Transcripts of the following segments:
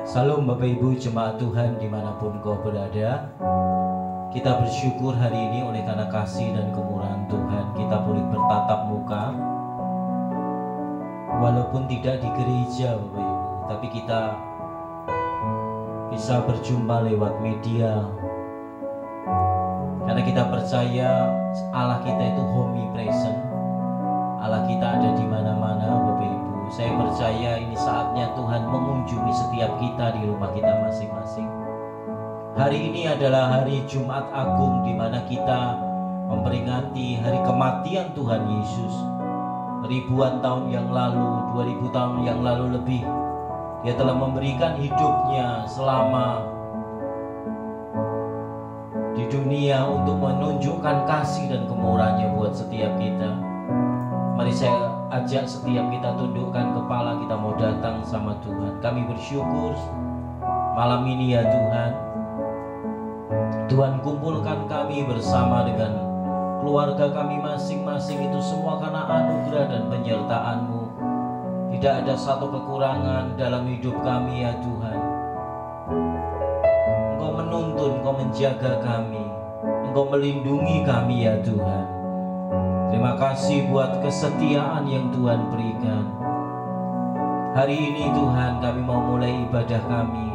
Salam Bapak Ibu jemaat Tuhan dimanapun kau berada. Kita bersyukur hari ini oleh karena kasih dan kemurahan Tuhan kita boleh bertatap muka. Walaupun tidak di gereja Bapak Ibu, tapi kita bisa berjumpa lewat media. Karena kita percaya Allah kita itu omnipresent. Allah kita ada di mana-mana Bapak Ibu. Saya percaya ini saatnya Tuhan mengunjungi setiap kita di rumah kita masing-masing. Hari ini adalah hari Jumat Agung di mana kita memperingati hari kematian Tuhan Yesus. Ribuan tahun yang lalu, 2000 tahun yang lalu lebih, Dia telah memberikan hidupnya selama di dunia untuk menunjukkan kasih dan kemurahannya buat setiap kita. Mari saya ajak setiap kita tundukkan kepala, kita mau datang sama Tuhan. Kami bersyukur malam ini ya Tuhan. Tuhan kumpulkan kami bersama dengan keluarga kami masing-masing itu semua karena anugerah dan penyertaan-Mu. Tidak ada satu kekurangan dalam hidup kami ya Tuhan. Engkau menuntun, Engkau menjaga kami, Engkau melindungi kami ya Tuhan. Terima kasih buat kesetiaan yang Tuhan berikan. Hari ini Tuhan kami mau mulai ibadah kami.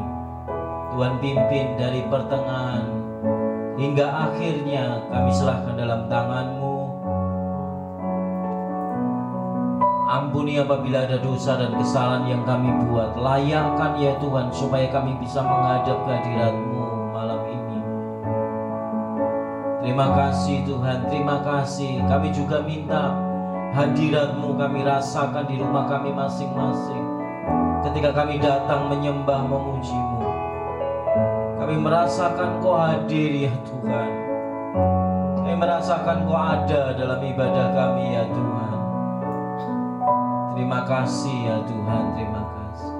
Tuhan pimpin dari pertengahan hingga akhirnya, kami serahkan dalam tangan-Mu. Ampuni apabila ada dosa dan kesalahan yang kami buat. Layakkan ya Tuhan supaya kami bisa menghadap kehadirat-Mu malam ini. Terima kasih Tuhan, terima kasih. Kami juga minta hadirat-Mu kami rasakan di rumah kami masing-masing. Ketika kami datang menyembah memuji-Mu, kami merasakan Kau hadir ya Tuhan. Kami merasakan Kau ada dalam ibadah kami ya Tuhan. Terima kasih ya Tuhan, terima kasih.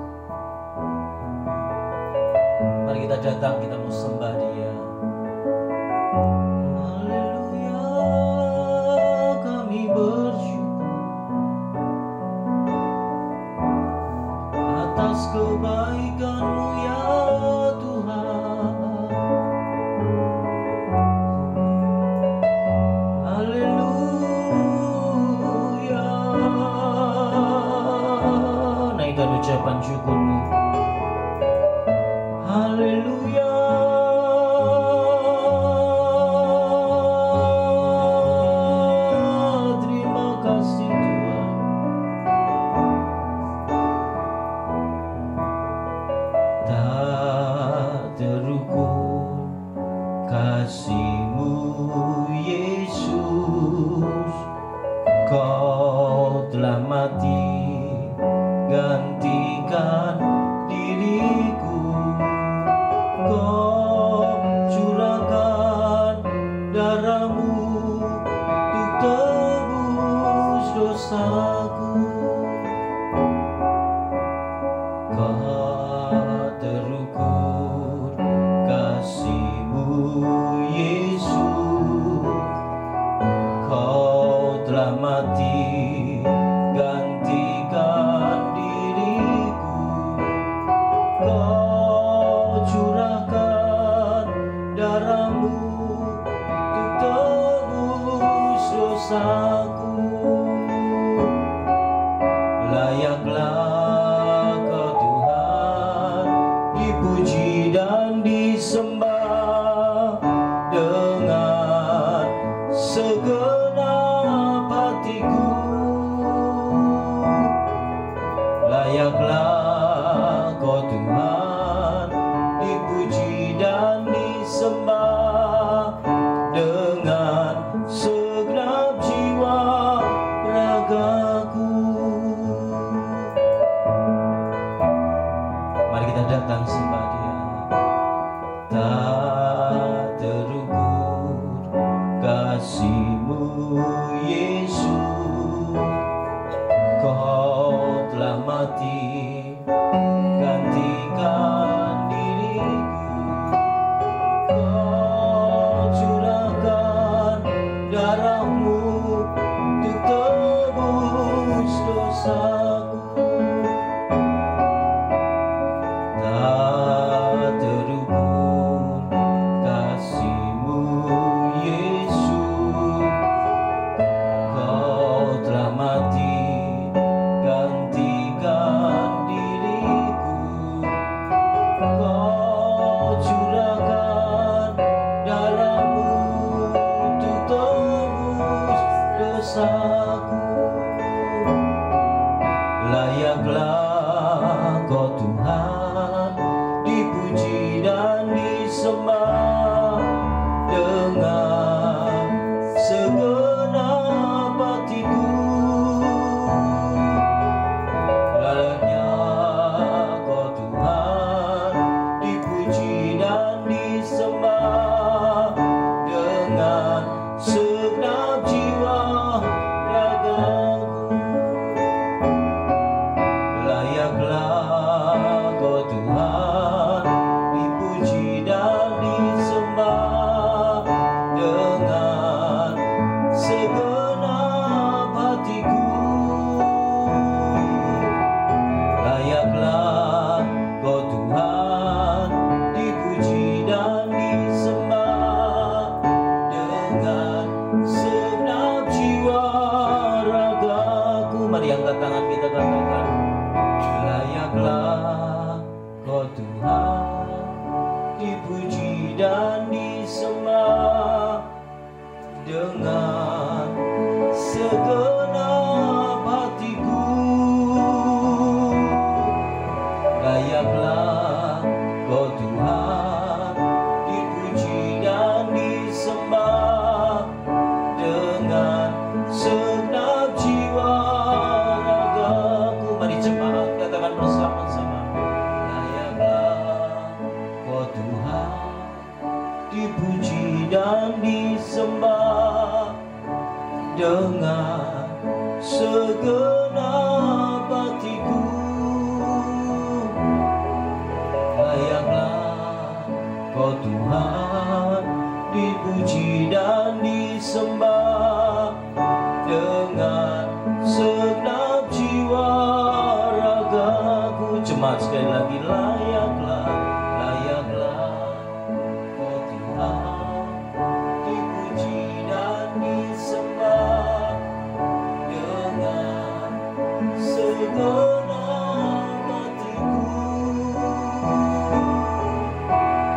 Mari kita datang, kita mau sembah Dia. Kebaikan-Mu ya Tuhan. Haleluya. Naikkan ucapan syukur-Mu. Haleluya. Terima kasih Tuhan. Tak terukur kasih-Mu Yesus, Kau telah mati gantikan diriku. Kau curahkan darah-Mu untuk tebus dosaku. Terukur kasih-Mu Yesus, Kau telah mati gantikan diriku. Kau curahkan darah-Mu untuk tebus dosaku. Layaklah Kau Tuhan dipuji dan disembah dengan segenap hatiku. Layaklah Kau Tuhan dipuji dan disembah dengan segenap jiwa ragaku. Mari kita datang sembah Dia. Tak terukur kasih-Mu Yesus, Kau telah mati gantikan diriku. Kau curahkan darah-Mu untuk tebus dosaku. Kau Tuhan dipuji dan disembah dengan segenap hatiku. Layaknya Kau Tuhan dipuji dan disembah dengan segenap jiwa ragaku. Layaklah Kau Tuhan dipuji dan disembah dengan segenap hatiku. Layaklah Kau Tuhan dipuji dan disembah dengan segenap jiwa ragaku. Mari angkat tangan kita katakan, layaklah Kau Tuhan dipuji dan disembah dengan segenap hatiku. Layaklah Kau Tuhan dipuji dan disembah dengan segenap jiwa ragaku. Mari jemaat katakan bersama-sama, layaklah Kau Tuhan dipuji dan disembah dengan segenap hatiku. Layaklah Kau Tuhan dipuji dan disembah dengan segenap jiwa ragaku. Jemaat sekali lagi, layaklah Kau Tuhan dipuji dan disembah dengan segenap hatiku.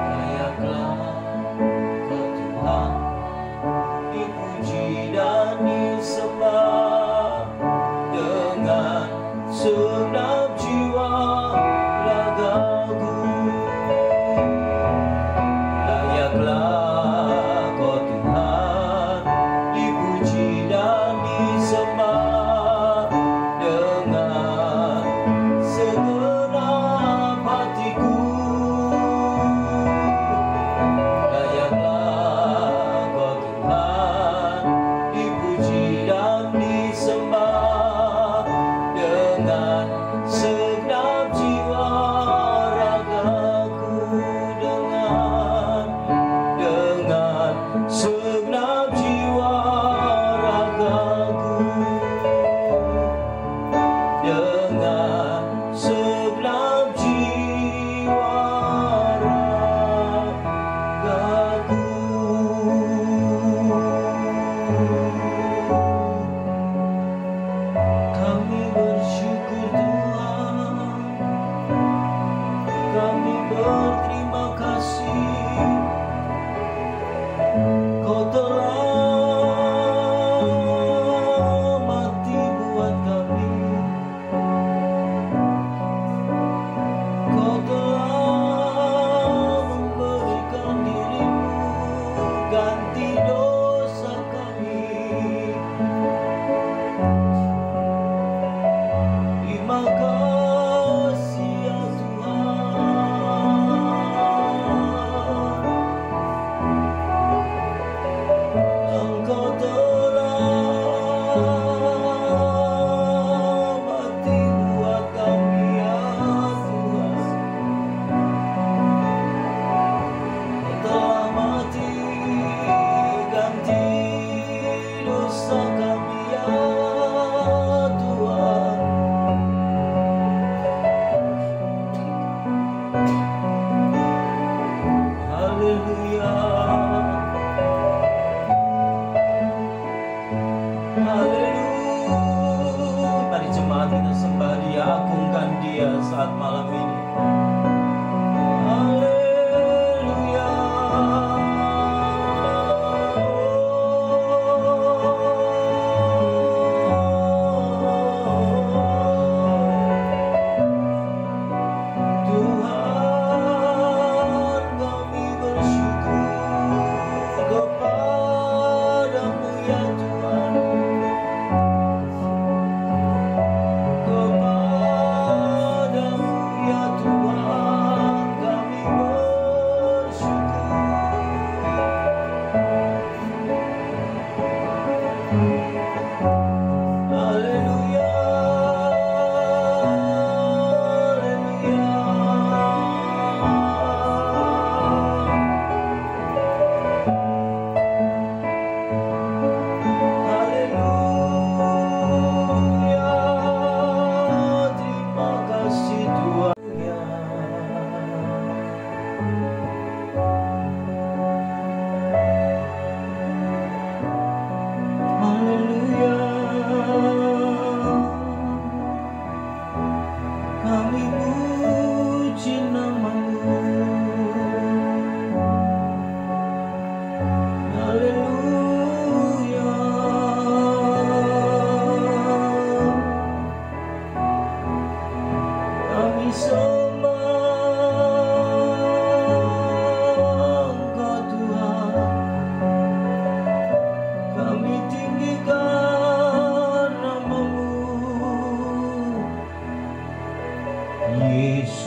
Layaklah Kau Tuhan dipuji dan disembah dengan segenap jiwa ragaku. Layaklah Kau Tuhan dipuji dan disembah dengan segenap hatiku. Layaklah Kau Tuhan dipuji dan disembah dengan segenap jiwa ragaku. Dengan segenap jiwa ragaku. Dengan segenap jiwa ragaku. Kami bersyukur Tuhan, kami berterima kasih. Kau telah mati buat kami. Kau telah memberikan dirimu ganti dosa kami. Terima kasih ya Tuhan. Engkau telah mati buat kami ya Tuhan. Kau telah mati ganti dosa kami ya Tuhan. Haleluya. Haleluya. Mari jemaat kita sembah Dia, agungkan Dia saat malam ini. Haleluya.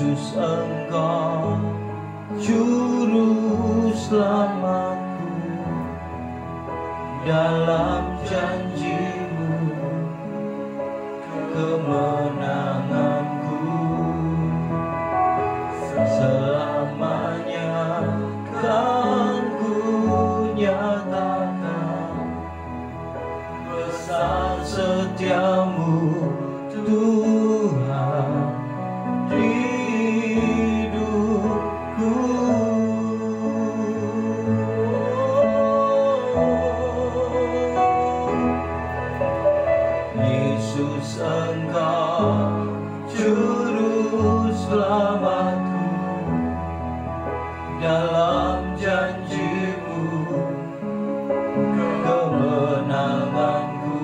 Yesus, Engkau Juru Selamatku, dalam janji-Mu kemenanganku, selamanya kan ku nyatakan besar setiamu Tuhan di hidupku. Yesus, Engkau Juru Selamatku, dalam janji-Mu kemenanganku,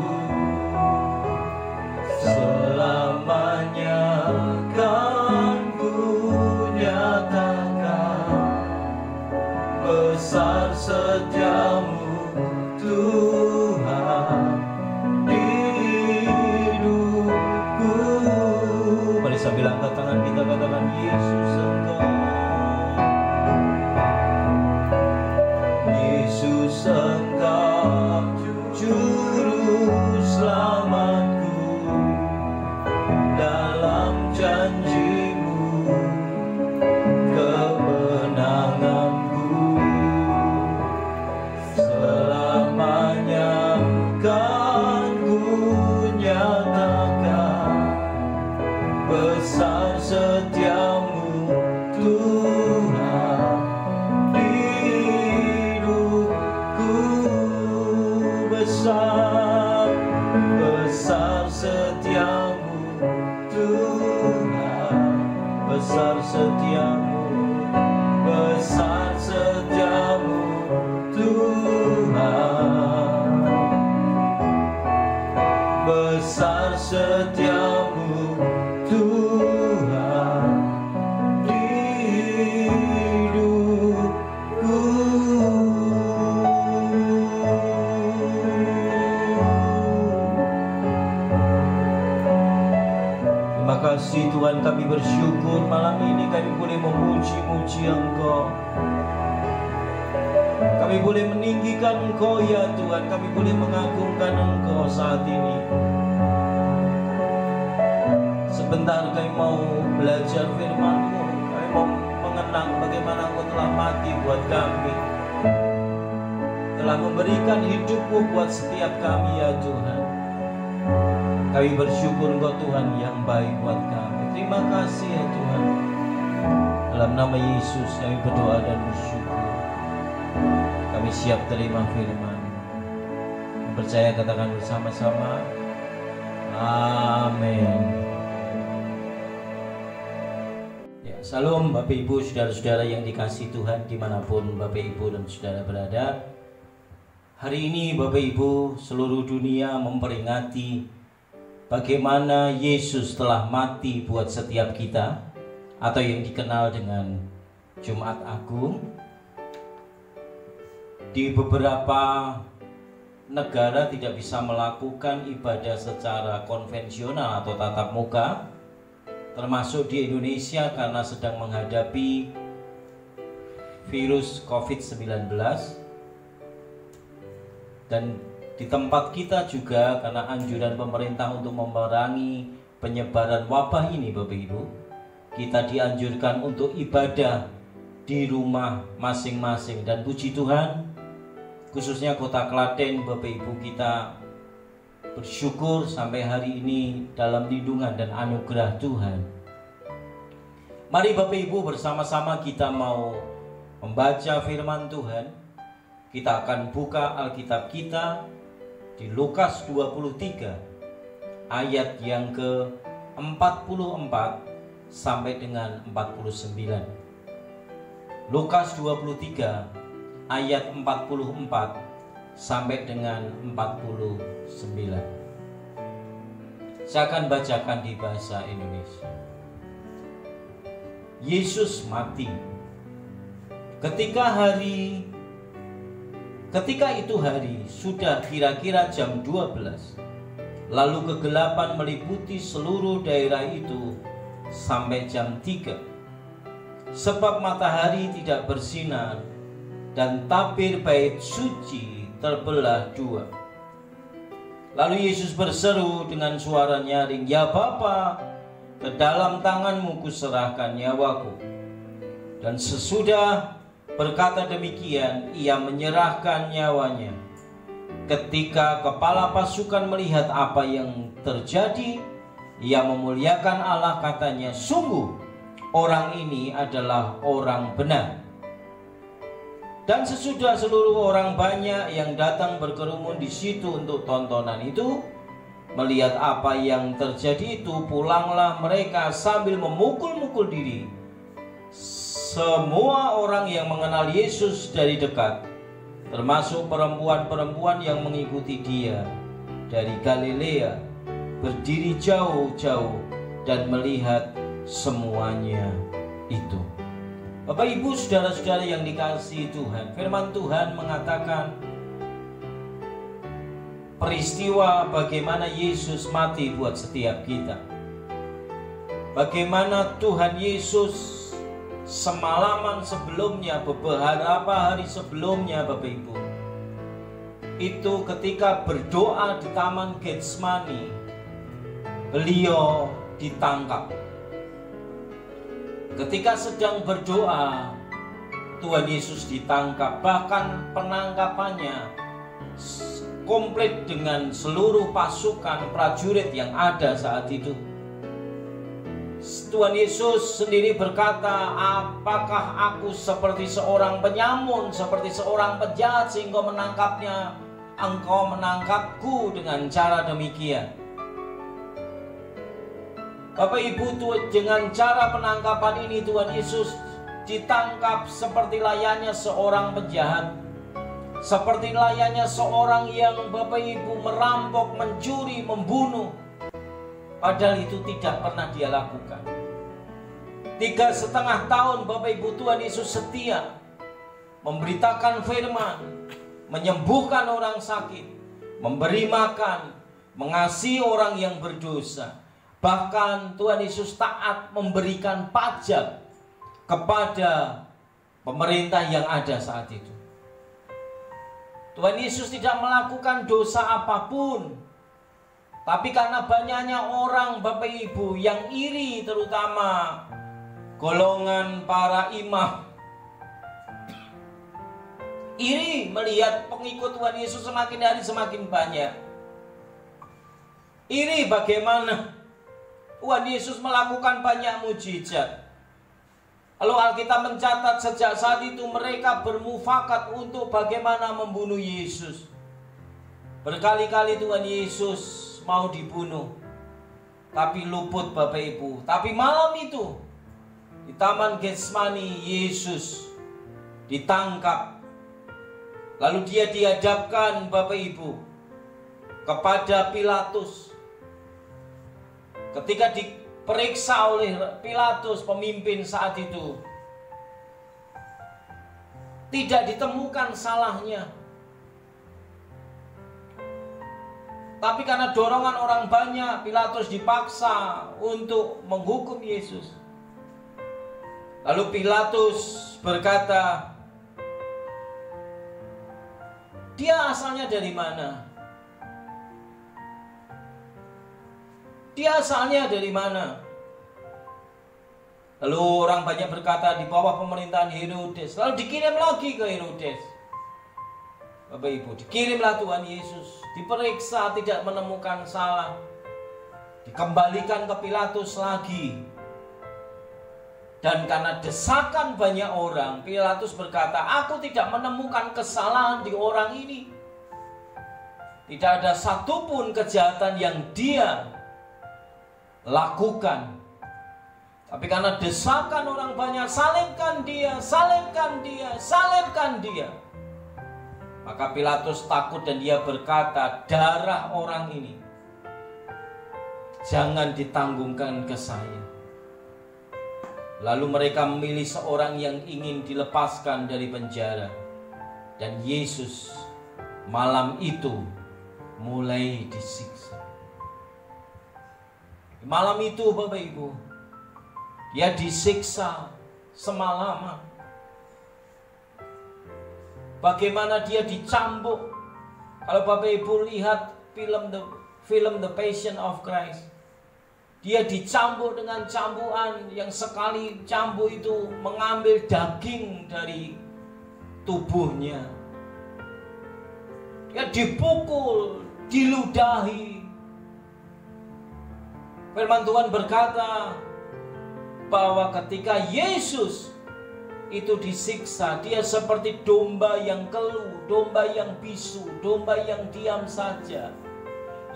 selamanya kan ku nyatakan besar setiamu Tuhan di hidupku. Mari sambil angkat tangan kita katakan, Yesus, Engkau, Yesus, Engkau Juru Selamatku, dalam janji-Mu kemenanganku, selamanya kan ku nyatakan besar setiamu Tuhan di hidupku. Besar, besar setiamu Tuhan, besar setiamu, besar setiamu Tuhan, besar setiamu Tuhan di hidupku. Terima kasih Tuhan, kami bersyukur malam ini kami boleh memuji-muji Engkau, kami boleh meninggikan Engkau ya Tuhan, kami boleh mengagungkan Engkau saat ini. Sebentar kami mau belajar firman-Mu, kami mau mengenang bagaimana Engkau telah mati buat kami, telah memberikan hidup-Mu buat setiap kami ya Tuhan. Kami bersyukur Engkau Tuhan yang baik buat kami. Terima kasih ya Tuhan. Dalam nama Yesus kami berdoa dan bersyukur. Kami siap terima firman. Percaya katakan bersama-sama, amin. Ya, salam Bapak Ibu, saudara-saudara yang dikasihi Tuhan dimanapun Bapak Ibu dan saudara berada. Hari ini Bapak Ibu, seluruh dunia memperingati bagaimana Yesus telah mati buat setiap kita, atau yang dikenal dengan Jumat Agung. Di beberapa negara tidak bisa melakukan ibadah secara konvensional atau tatap muka, termasuk di Indonesia karena sedang menghadapi virus COVID-19. Dan di tempat kita juga karena anjuran pemerintah untuk memerangi penyebaran wabah ini Bapak Ibu, kita dianjurkan untuk ibadah di rumah masing-masing. Dan puji Tuhan, khususnya Kota Klaten Bapak Ibu, kita bersyukur sampai hari ini dalam lindungan dan anugerah Tuhan. Mari Bapak Ibu, bersama-sama kita mau membaca firman Tuhan. Kita akan buka Alkitab kita di Lukas 23 ayat yang ke-44 sampai dengan 49. Lukas 23 ayat 44 sampai dengan 49. Saya akan bacakan di bahasa Indonesia. Yesus mati. Ketika itu hari sudah kira-kira jam 12. Lalu kegelapan meliputi seluruh daerah itu sampai jam 3. sebab matahari tidak bersinar dan tabir bait suci terbelah dua. Lalu Yesus berseru dengan suara nyaring, "Ya Bapa, ke dalam tanganmu kuserahkan nyawaku." Dan sesudah berkata demikian, ia menyerahkan nyawanya. Ketika kepala pasukan melihat apa yang terjadi, ia memuliakan Allah, katanya, "Sungguh orang ini adalah orang benar." Dan sesudah seluruh orang banyak yang datang berkerumun di situ untuk tontonan itu, melihat apa yang terjadi itu, pulanglah mereka sambil memukul-mukul diri. Semua orang yang mengenal Yesus dari dekat, termasuk perempuan-perempuan yang mengikuti dia dari Galilea, berdiri jauh-jauh dan melihat semuanya itu. Bapak, Ibu, saudara-saudara yang dikasihi Tuhan, firman Tuhan mengatakan peristiwa bagaimana Yesus mati buat setiap kita. Bagaimana Tuhan Yesus semalaman sebelumnya, beberapa hari sebelumnya, Bapak Ibu, itu ketika berdoa di Taman Getsemani, beliau ditangkap. Ketika sedang berdoa, Tuhan Yesus ditangkap. Bahkan penangkapannya komplit dengan seluruh pasukan prajurit yang ada saat itu. Tuhan Yesus sendiri berkata, "Apakah aku seperti seorang penyamun, seperti seorang penjahat sehingga menangkapnya? Engkau menangkapku dengan cara demikian." Bapak Ibu, dengan cara penangkapan ini Tuhan Yesus ditangkap seperti layaknya seorang penjahat, seperti layaknya seorang yang, Bapak Ibu, merampok, mencuri, membunuh. Padahal itu tidak pernah dia lakukan. 3,5 tahun Bapak Ibu, Tuhan Yesus setia memberitakan firman, menyembuhkan orang sakit, memberi makan, mengasihi orang yang berdosa. Bahkan Tuhan Yesus taat memberikan pajak kepada pemerintah yang ada saat itu. Tuhan Yesus tidak melakukan dosa apapun. Tapi karena banyaknya orang, Bapak Ibu, yang iri, terutama golongan para imam, iri melihat pengikut Tuhan Yesus semakin hari semakin banyak. Iri bagaimana Tuhan Yesus melakukan banyak mujizat. Lalu Alkitab mencatat sejak saat itu mereka bermufakat untuk bagaimana membunuh Yesus. Berkali-kali Tuhan Yesus mau dibunuh, tapi luput, Bapak Ibu. Tapi malam itu di Taman Getsemani, Yesus ditangkap. Lalu dia dihadapkan, Bapak Ibu, kepada Pilatus. Ketika diperiksa oleh Pilatus, pemimpin saat itu, tidak ditemukan salahnya. Tapi karena dorongan orang banyak, Pilatus dipaksa untuk menghukum Yesus. Lalu Pilatus berkata, "Dia asalnya dari mana? Dia asalnya dari mana?" Lalu orang banyak berkata, "Di bawah pemerintahan Herodes." Lalu dikirim lagi ke Herodes. Bapak Ibu, dikirimlah Tuhan Yesus, diperiksa, tidak menemukan salah, dikembalikan ke Pilatus lagi. Dan karena desakan banyak orang, Pilatus berkata, "Aku tidak menemukan kesalahan di orang ini. Tidak ada satupun kejahatan yang dia lakukan. Tapi karena desakan orang banyak, salibkan dia, salibkan dia, salibkan dia." Maka Pilatus takut dan dia berkata, "Darah orang ini jangan ditanggungkan ke saya." Lalu mereka memilih seorang yang ingin dilepaskan dari penjara. Dan Yesus malam itu mulai disiksa. Malam itu, Bapak Ibu, dia disiksa semalaman. Bagaimana dia dicambuk. Kalau Bapak Ibu lihat film The Passion of Christ, dia dicambuk dengan cambukan yang sekali cambuk itu mengambil daging dari tubuhnya. Dia dipukul, diludahi. Firman Tuhan berkata bahwa ketika Yesus itu disiksa, dia seperti domba yang keluh, domba yang bisu, domba yang diam saja,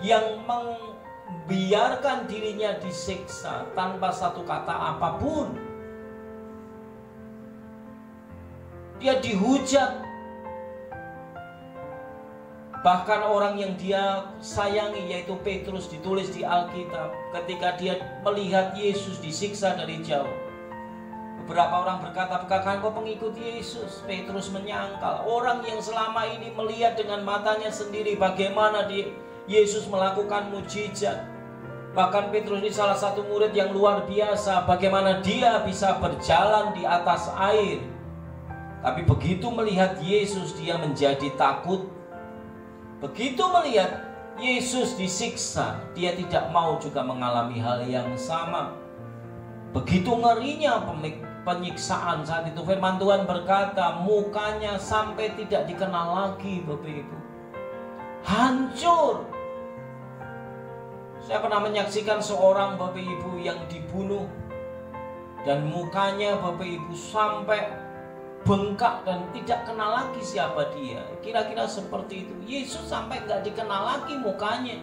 yang membiarkan dirinya disiksa tanpa satu kata apapun. Dia dihujat. Bahkan orang yang dia sayangi, yaitu Petrus, ditulis di Alkitab, ketika dia melihat Yesus disiksa dari jauh, beberapa orang berkata, "Apakah engkau pengikut Yesus?" Petrus menyangkal. Orang yang selama ini melihat dengan matanya sendiri bagaimana Yesus melakukan mujizat. Bahkan Petrus ini salah satu murid yang luar biasa, bagaimana dia bisa berjalan di atas air. Tapi begitu melihat Yesus, dia menjadi takut. Begitu melihat Yesus disiksa, dia tidak mau juga mengalami hal yang sama. Begitu ngerinya penyiksaan saat itu, firman Tuhan berkata, mukanya sampai tidak dikenal lagi, Bapak Ibu. Hancur. Saya pernah menyaksikan seorang Bapak Ibu yang dibunuh, dan mukanya Bapak Ibu sampai bengkak dan tidak kenal lagi siapa dia. Kira-kira seperti itu. Yesus sampai nggak dikenal lagi mukanya,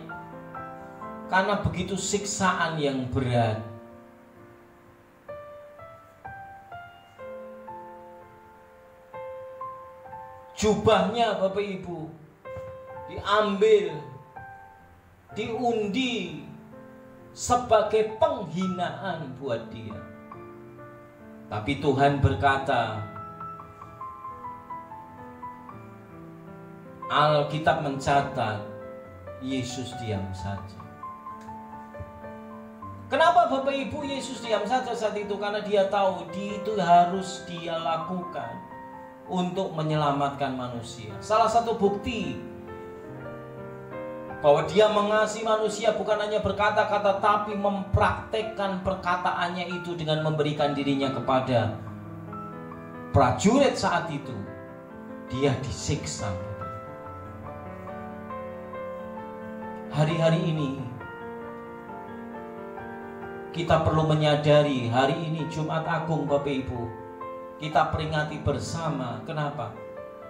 karena begitu siksaan yang berat. Jubahnya Bapak Ibu diambil, diundi sebagai penghinaan buat dia. Tapi Tuhan berkata, Alkitab mencatat Yesus diam saja. Kenapa Bapak Ibu Yesus diam saja saat itu? Karena dia tahu itu harus dia lakukan untuk menyelamatkan manusia. Salah satu bukti bahwa dia mengasihi manusia bukan hanya berkata-kata, tapi mempraktekkan perkataannya itu dengan memberikan dirinya kepada prajurit saat itu. Dia disiksa. Hari-hari ini kita perlu menyadari, hari ini Jumat Agung Bapak Ibu, kita peringati bersama. Kenapa?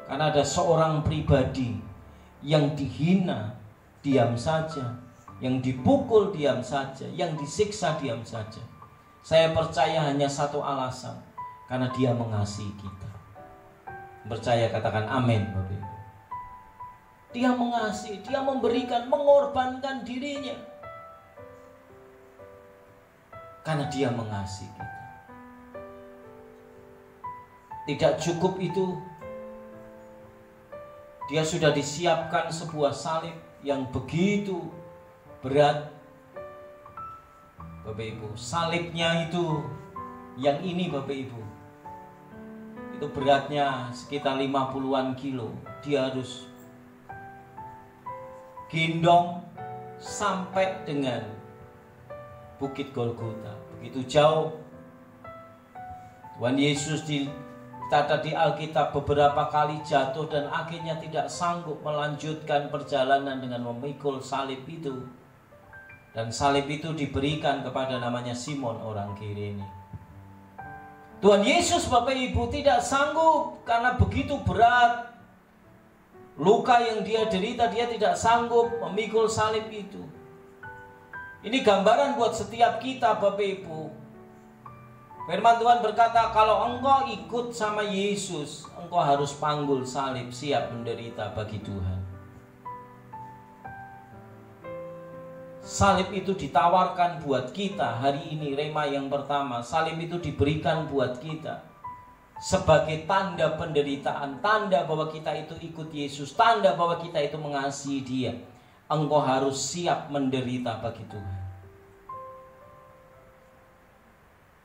Karena ada seorang pribadi yang dihina diam saja, yang dipukul diam saja, yang disiksa diam saja. Saya percaya hanya satu alasan, karena dia mengasihi kita. Percaya, katakan amin Bapak Ibu. Dia mengasihi, dia memberikan, mengorbankan dirinya. Karena dia mengasihi kita. Tidak cukup itu, dia sudah disiapkan sebuah salib yang begitu berat. Bapak Ibu, salibnya itu, yang ini Bapak Ibu, itu beratnya sekitar 50-an kilo. Dia harus gendong sampai dengan Bukit Golgota. Begitu jauh. Tuhan Yesus dicatat di Alkitab beberapa kali jatuh dan akhirnya tidak sanggup melanjutkan perjalanan dengan memikul salib itu. Dan salib itu diberikan kepada namanya Simon orang Kirene. Tuhan Yesus Bapak Ibu tidak sanggup karena begitu berat. Luka yang dia derita, dia tidak sanggup memikul salib itu. Ini gambaran buat setiap kita Bapak Ibu. Firman Tuhan berkata, kalau engkau ikut sama Yesus, engkau harus panggul salib, siap menderita bagi Tuhan. Salib itu ditawarkan buat kita hari ini, Rema yang pertama. Salib itu diberikan buat kita sebagai tanda penderitaan, tanda bahwa kita itu ikut Yesus, tanda bahwa kita itu mengasihi Dia. Engkau harus siap menderita bagi Tuhan.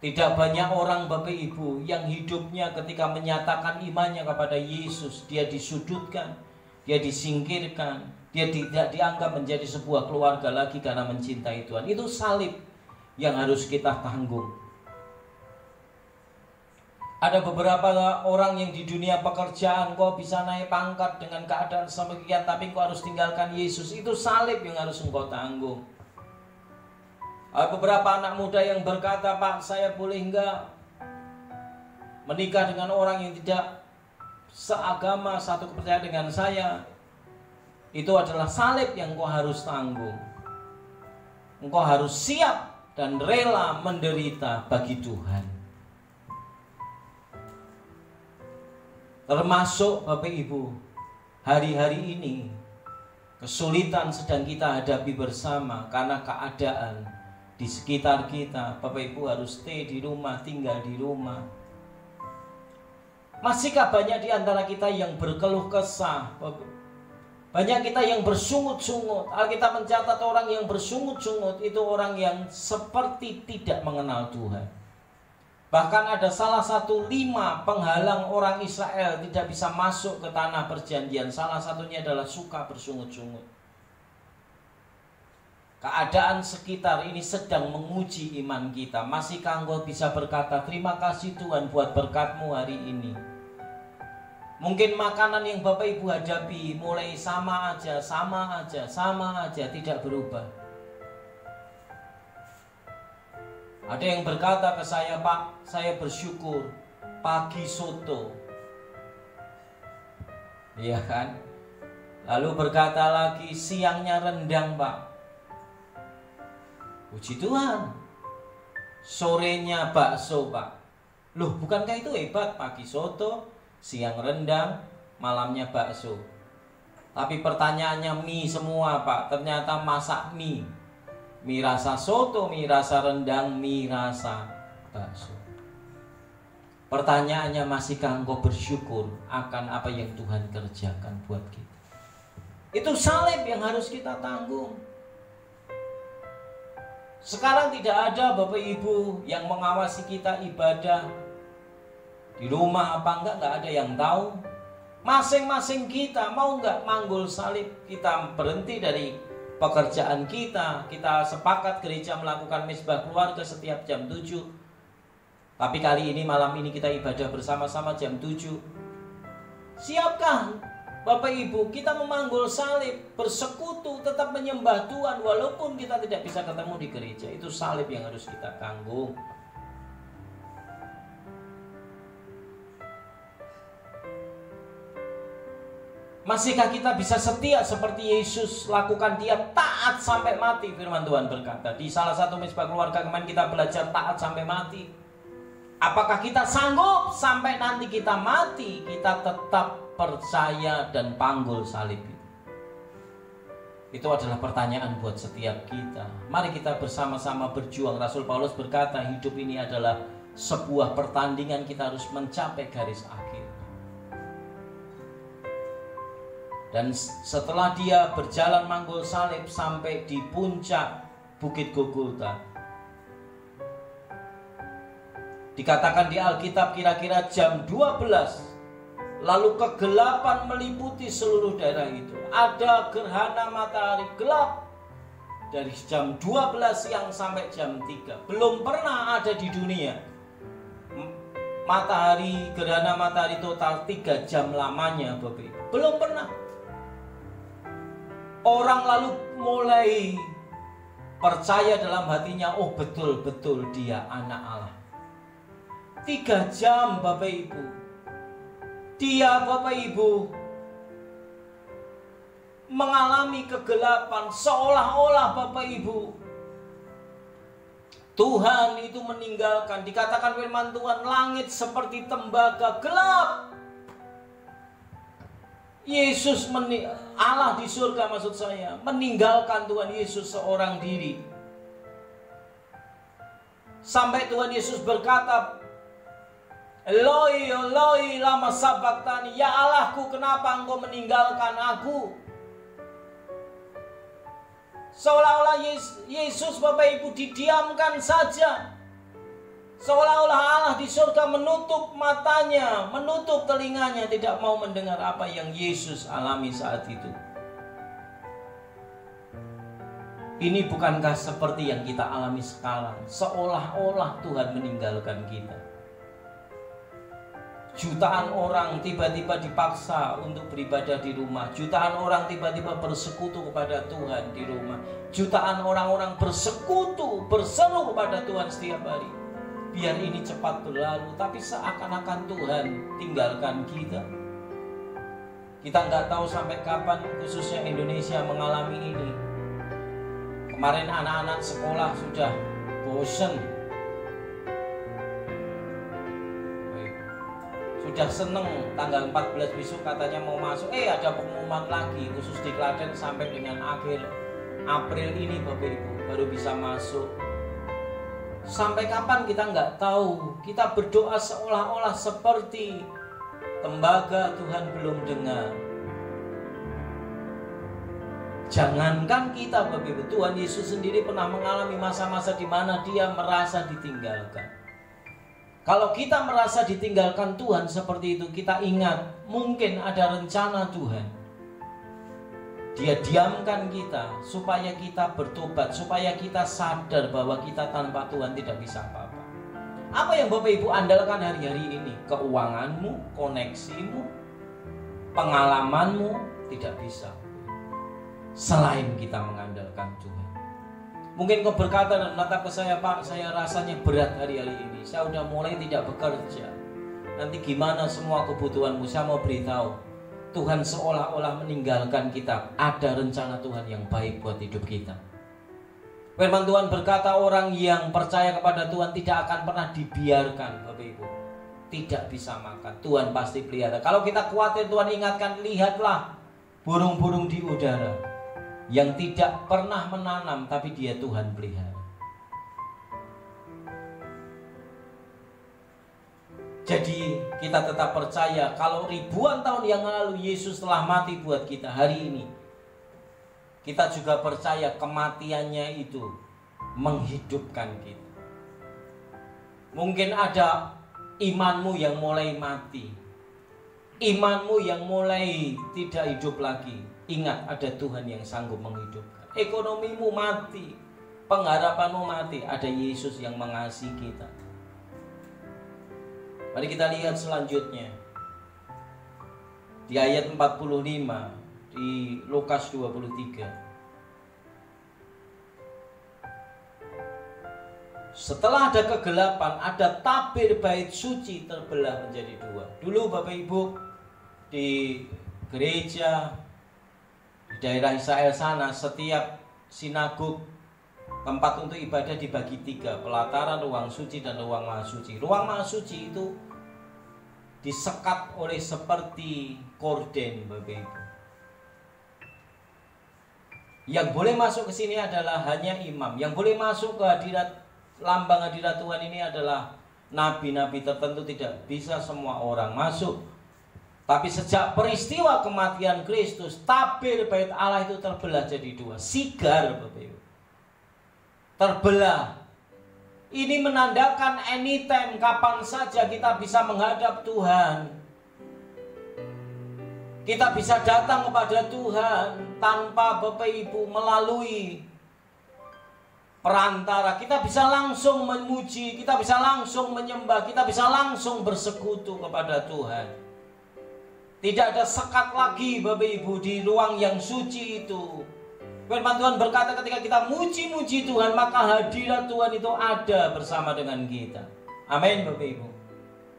Tidak banyak orang Bapak Ibu yang hidupnya ketika menyatakan imannya kepada Yesus, dia disudutkan, dia disingkirkan, dia tidak dianggap menjadi sebuah keluarga lagi karena mencintai Tuhan. Itu salib yang harus kita tanggung. Ada beberapa orang yang di dunia pekerjaan, kau bisa naik pangkat dengan keadaan semekian, tapi kau harus tinggalkan Yesus. Itu salib yang harus engkau tanggung. Beberapa anak muda yang berkata, Pak, saya boleh enggak menikah dengan orang yang tidak seagama, satu kepercayaan dengan saya. Itu adalah salib yang engkau harus tanggung. Engkau harus siap dan rela menderita bagi Tuhan. Termasuk Bapak Ibu, hari-hari ini kesulitan sedang kita hadapi bersama karena keadaan di sekitar kita. Bapak Ibu harus stay di rumah, tinggal di rumah. Masihkah banyak di antara kita yang berkeluh kesah? Banyak kita yang bersungut-sungut. Alkitab mencatat orang yang bersungut-sungut itu orang yang seperti tidak mengenal Tuhan. Bahkan ada salah satu 5 penghalang orang Israel tidak bisa masuk ke tanah perjanjian. Salah satunya adalah suka bersungut-sungut. Keadaan sekitar ini sedang menguji iman kita. Masihkah engkau bisa berkata, terima kasih Tuhan buat berkat-Mu hari ini? Mungkin makanan yang Bapak Ibu hadapi mulai sama aja, tidak berubah. Ada yang berkata ke saya, Pak, saya bersyukur pagi soto. Iya kan? Lalu berkata lagi, siangnya rendang, Pak. Puji Tuhan. Sorenya bakso, Pak. Loh, bukankah itu hebat? Pagi soto, siang rendang, malamnya bakso. Tapi pertanyaannya mie semua, Pak. Ternyata masak mie. Mie rasa soto, mie rasa rendang, mie rasa bakso. Pertanyaannya, masihkah engkau bersyukur akan apa yang Tuhan kerjakan buat kita? Itu salib yang harus kita tanggung. Sekarang tidak ada Bapak Ibu yang mengawasi kita ibadah di rumah apa enggak ada yang tahu. Masing-masing kita mau enggak manggul salib. Kita berhenti dari pekerjaan kita. Kita sepakat gereja melakukan misbah keluarga setiap jam 7. Tapi kali ini, malam ini kita ibadah bersama-sama jam 7. Siapkah Bapak Ibu kita memanggul salib, bersekutu, tetap menyembah Tuhan walaupun kita tidak bisa ketemu di gereja? Itu salib yang harus kita tanggung. Masihkah kita bisa setia seperti Yesus lakukan? Dia taat sampai mati. Firman Tuhan berkata di salah satu misbah keluarga kemarin kita belajar taat sampai mati. Apakah kita sanggup sampai nanti kita mati kita tetap percaya dan panggul salib itu? Itu adalah pertanyaan buat setiap kita. Mari kita bersama-sama berjuang. Rasul Paulus berkata, hidup ini adalah sebuah pertandingan, kita harus mencapai garis akhir. Dan setelah dia berjalan manggul salib sampai di puncak Bukit Golgota, dikatakan di Alkitab kira-kira jam 12. Lalu kegelapan meliputi seluruh daerah itu. Ada gerhana matahari gelap dari jam 12 siang sampai jam 3. Belum pernah ada di dunia matahari, gerhana matahari total 3 jam lamanya, Bapak Ibu. Belum pernah. Orang lalu mulai percaya dalam hatinya, oh betul-betul dia anak Allah. 3 jam, Bapak Ibu. Dia, Bapak Ibu, mengalami kegelapan seolah-olah, Bapak Ibu, Tuhan itu meninggalkan. Dikatakan firman Tuhan, langit seperti tembaga gelap. Yesus, Allah di surga maksud saya, meninggalkan Tuhan Yesus seorang diri. Sampai Tuhan Yesus berkata, Eloi, Eloi, lama sabachthani. Ya Allahku, kenapa engkau meninggalkan aku? Seolah-olah Yesus, Bapak Ibu, didiamkan saja. Seolah-olah Allah di surga menutup matanya, menutup telinganya, tidak mau mendengar apa yang Yesus alami saat itu. Ini bukankah seperti yang kita alami sekarang? Seolah-olah Tuhan meninggalkan kita. Jutaan orang tiba-tiba dipaksa untuk beribadah di rumah. Jutaan orang tiba-tiba bersekutu kepada Tuhan di rumah. Jutaan orang-orang bersekutu, berseru kepada Tuhan setiap hari. Biar ini cepat berlalu, tapi seakan-akan Tuhan tinggalkan kita. Kita nggak tahu sampai kapan khususnya Indonesia mengalami ini. Kemarin anak-anak sekolah sudah bosen, sudah seneng, tanggal 14 besok katanya mau masuk, ada pengumuman lagi khusus di Klaten sampai dengan akhir April ini Bapak Ibu baru bisa masuk. Sampai kapan kita nggak tahu. Kita berdoa seolah-olah seperti tembaga Tuhan belum dengar. Jangankan kita Bapak Ibu, Tuhan Yesus sendiri pernah mengalami masa-masa di mana dia merasa ditinggalkan. Kalau kita merasa ditinggalkan Tuhan seperti itu, kita ingat mungkin ada rencana Tuhan. Dia diamkan kita supaya kita bertobat, supaya kita sadar bahwa kita tanpa Tuhan tidak bisa apa-apa. Apa yang Bapak Ibu andalkan hari-hari ini? Keuanganmu, koneksimu, pengalamanmu tidak bisa selain kita mengandalkan Tuhan. Mungkin kau berkata dan menatap ke saya, Pak, saya rasanya berat hari-hari ini. Saya udah mulai tidak bekerja. Nanti gimana semua kebutuhanmu? Saya mau beritahu, Tuhan seolah-olah meninggalkan kita. Ada rencana Tuhan yang baik buat hidup kita. Firman Tuhan berkata, orang yang percaya kepada Tuhan tidak akan pernah dibiarkan, Bapak Ibu. Tidak bisa makan, Tuhan pasti pelihara. Kalau kita khawatir, Tuhan ingatkan, lihatlah burung-burung di udara yang tidak pernah menanam, tapi dia Tuhan pelihara. Jadi kita tetap percaya kalau ribuan tahun yang lalu Yesus telah mati buat kita, hari ini kita juga percaya kematiannya itu menghidupkan kita. Mungkin ada imanmu yang mulai mati, imanmu yang mulai tidak hidup lagi. Ingat, ada Tuhan yang sanggup menghidupkan. Ekonomimu mati, pengharapanmu mati, ada Yesus yang mengasihi kita. Mari kita lihat selanjutnya di ayat 45 di Lukas 23. Setelah ada kegelapan, ada tabir bait suci terbelah menjadi dua. Dulu Bapak Ibu di gereja di daerah Israel sana, setiap sinagog, tempat untuk ibadah dibagi tiga, pelataran, ruang suci, dan ruang maha suci. Ruang maha suci itu disekat oleh seperti korden, Bapak Ibu. Yang boleh masuk ke sini adalah hanya imam. Yang boleh masuk ke hadirat, lambang hadirat Tuhan ini adalah nabi-nabi tertentu, tidak bisa semua orang masuk. Tapi sejak peristiwa kematian Kristus, tabir bait Allah itu terbelah jadi dua. Sigar, Bapak Ibu, terbelah. Ini menandakan anytime, kapan saja kita bisa menghadap Tuhan. Kita bisa datang kepada Tuhan tanpa Bapak Ibu melalui perantara. Kita bisa langsung memuji, kita bisa langsung menyembah, kita bisa langsung bersekutu kepada Tuhan. Tidak ada sekat lagi Bapak Ibu di ruang yang suci itu. Firman Tuhan berkata, ketika kita muji-muji Tuhan, maka hadirat Tuhan itu ada bersama dengan kita. Amin Bapak Ibu.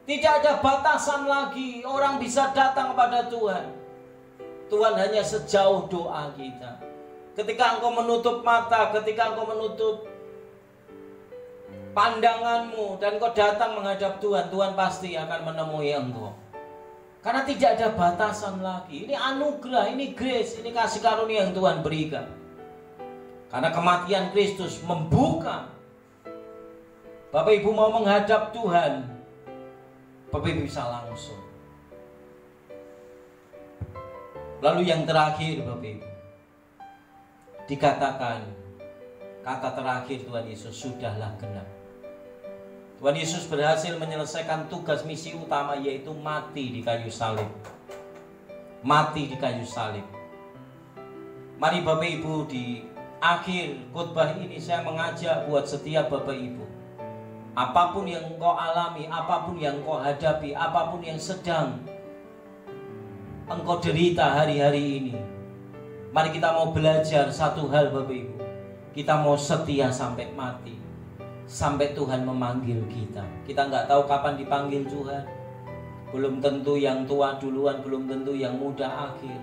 Tidak ada batasan lagi, orang bisa datang kepada Tuhan. Tuhan hanya sejauh doa kita. Ketika engkau menutup mata, ketika engkau menutup pandanganmu dan engkau datang menghadap Tuhan, Tuhan pasti akan menemui engkau. Karena tidak ada batasan lagi. Ini anugerah, ini grace, ini kasih karunia yang Tuhan berikan. Karena kematian Kristus membuka. Bapak Ibu mau menghadap Tuhan, Bapak Ibu bisa langsung. Lalu yang terakhir Bapak Ibu, dikatakan kata terakhir Tuhan Yesus, sudahlah genap. Tuhan Yesus berhasil menyelesaikan tugas misi utama, yaitu mati di kayu salib. Mati di kayu salib. Mari Bapak Ibu, di akhir khotbah ini saya mengajak buat setiap Bapak Ibu, apapun yang engkau alami, apapun yang engkau hadapi, apapun yang sedang engkau derita hari-hari ini, mari kita mau belajar satu hal Bapak Ibu. Kita mau setia sampai mati, sampai Tuhan memanggil kita. Kita nggak tahu kapan dipanggil Tuhan. Belum tentu yang tua duluan, belum tentu yang muda akhir.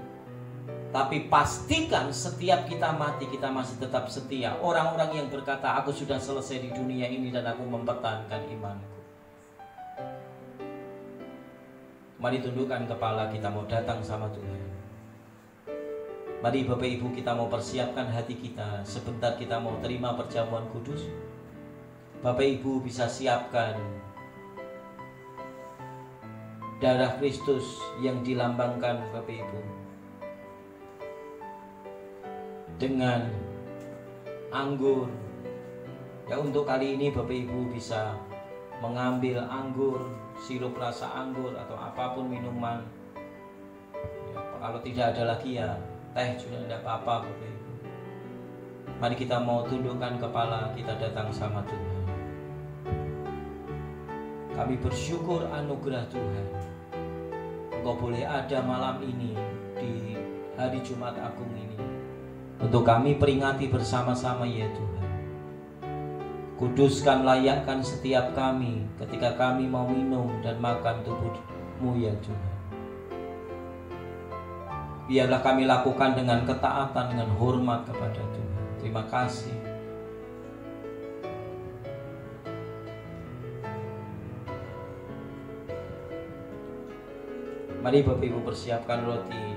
Tapi pastikan setiap kita mati, kita masih tetap setia. Orang-orang yang berkata, aku sudah selesai di dunia ini dan aku mempertahankan imanku. Mari tundukkan kepala, kita mau datang sama Tuhan. Mari Bapak Ibu, kita mau persiapkan hati kita. Sebentar kita mau terima perjamuan kudus. Bapak Ibu bisa siapkan darah Kristus yang dilambangkan Bapak Ibu dengan anggur. Ya, untuk kali ini Bapak Ibu bisa mengambil anggur, sirup rasa anggur atau apapun minuman. Ya, kalau tidak ada lagi ya teh juga tidak apa-apa Bapak Ibu. Mari kita mau tundukkan kepala, kita datang sama Tuhan. Kami bersyukur anugerah Tuhan. Engkau boleh ada malam ini di hari Jumat Agung ini untuk kami peringati bersama-sama ya Tuhan. Kuduskan, layakkan setiap kami ketika kami mau minum dan makan tubuh-Mu ya Tuhan. Biarlah kami lakukan dengan ketaatan, dengan hormat kepada Tuhan. Terima kasih. Mari Bapak Ibu persiapkan roti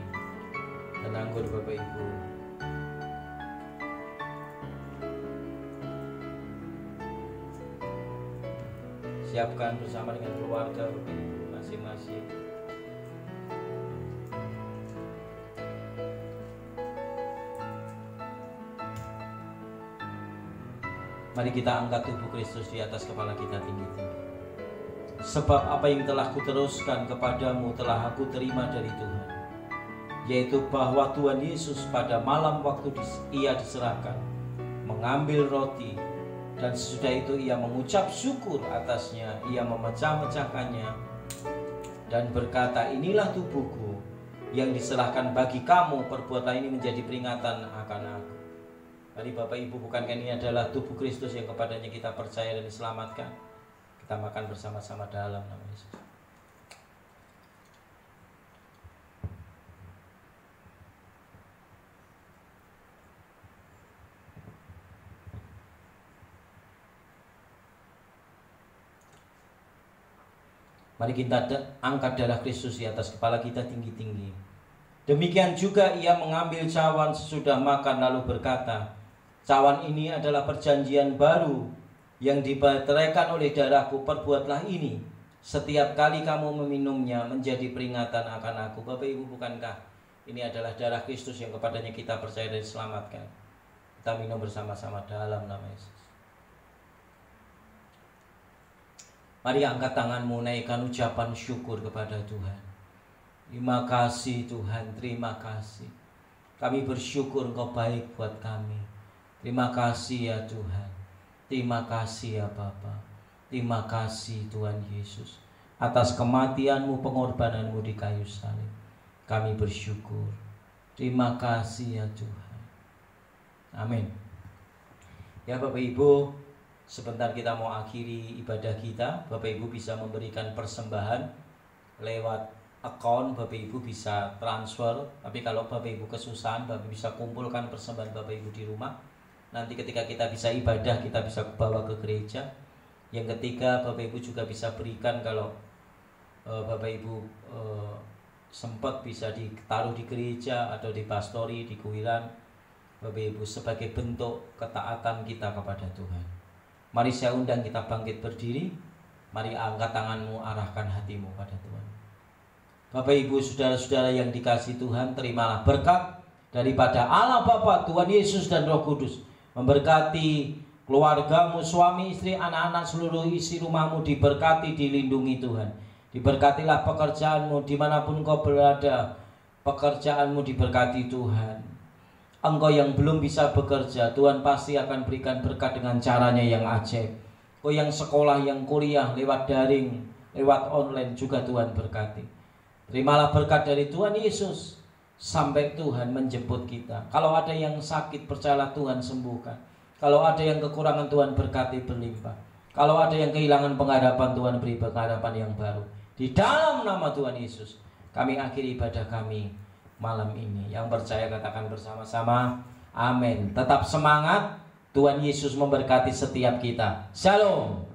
dan anggur Bapak Ibu. Siapkan bersama dengan keluarga Bapak Ibu masing-masing. Mari kita angkat tubuh Kristus di atas kepala kita tinggi-tinggi. Sebab apa yang telah kuteruskan kepadamu telah aku terima dari Tuhan, yaitu bahwa Tuhan Yesus pada malam waktu ia diserahkan mengambil roti, dan sesudah itu ia mengucap syukur atasnya, ia memecah-mecahkannya dan berkata, inilah tubuhku yang diserahkan bagi kamu, perbuatlah ini menjadi peringatan akan aku. Mari Bapak Ibu, bukankah ini adalah tubuh Kristus yang kepadanya kita percaya dan diselamatkan? Kita makan bersama-sama dalam nama Yesus. Mari kita angkat darah Kristus di atas kepala kita tinggi-tinggi. Demikian juga ia mengambil cawan sesudah makan lalu berkata, cawan ini adalah perjanjian baru yang dibateraikan oleh darahku, perbuatlah ini setiap kali kamu meminumnya menjadi peringatan akan aku. Bapak Ibu, bukankah ini adalah darah Kristus yang kepadanya kita percaya dan diselamatkan? Kita minum bersama-sama dalam nama Yesus. Mari angkat tanganmu, naikkan ucapan syukur kepada Tuhan. Terima kasih Tuhan, terima kasih. Kami bersyukur Engkau baik buat kami. Terima kasih ya Tuhan. Terima kasih ya Bapa. Terima kasih Tuhan Yesus atas kematian-Mu, pengorbanan-Mu di kayu salib. Kami bersyukur. Terima kasih ya Tuhan. Amin. Ya Bapak Ibu, sebentar kita mau akhiri ibadah kita. Bapak Ibu bisa memberikan persembahan lewat account. Bapak Ibu bisa transfer. Tapi kalau Bapak Ibu kesusahan, Bapak bisa kumpulkan persembahan Bapak Ibu di rumah. Nanti ketika kita bisa ibadah, kita bisa bawa ke gereja. Yang ketiga, Bapak Ibu juga bisa berikan kalau Bapak Ibu sempat bisa ditaruh di gereja atau di pastori, di kuilan Bapak Ibu, sebagai bentuk ketaatan kita kepada Tuhan. Mari saya undang kita bangkit berdiri. Mari angkat tanganmu, arahkan hatimu pada Tuhan. Bapak Ibu, saudara-saudara yang dikasihi Tuhan, terimalah berkat daripada Allah Bapa, Tuhan Yesus dan Roh Kudus memberkati keluargamu, suami, istri, anak-anak, seluruh isi rumahmu diberkati, dilindungi Tuhan. Diberkatilah pekerjaanmu, dimanapun kau berada, pekerjaanmu diberkati Tuhan. Engkau yang belum bisa bekerja, Tuhan pasti akan berikan berkat dengan caranya yang ajaib. Kau yang sekolah, yang kuliah lewat daring, lewat online juga Tuhan berkati. Terimalah berkat dari Tuhan Yesus sampai Tuhan menjemput kita. Kalau ada yang sakit, percayalah Tuhan sembuhkan. Kalau ada yang kekurangan, Tuhan berkati berlimpah. Kalau ada yang kehilangan pengharapan, Tuhan beri pengharapan yang baru. Di dalam nama Tuhan Yesus, kami akhiri ibadah kami malam ini. Yang percaya katakan bersama-sama, amin. Tetap semangat, Tuhan Yesus memberkati setiap kita. Shalom.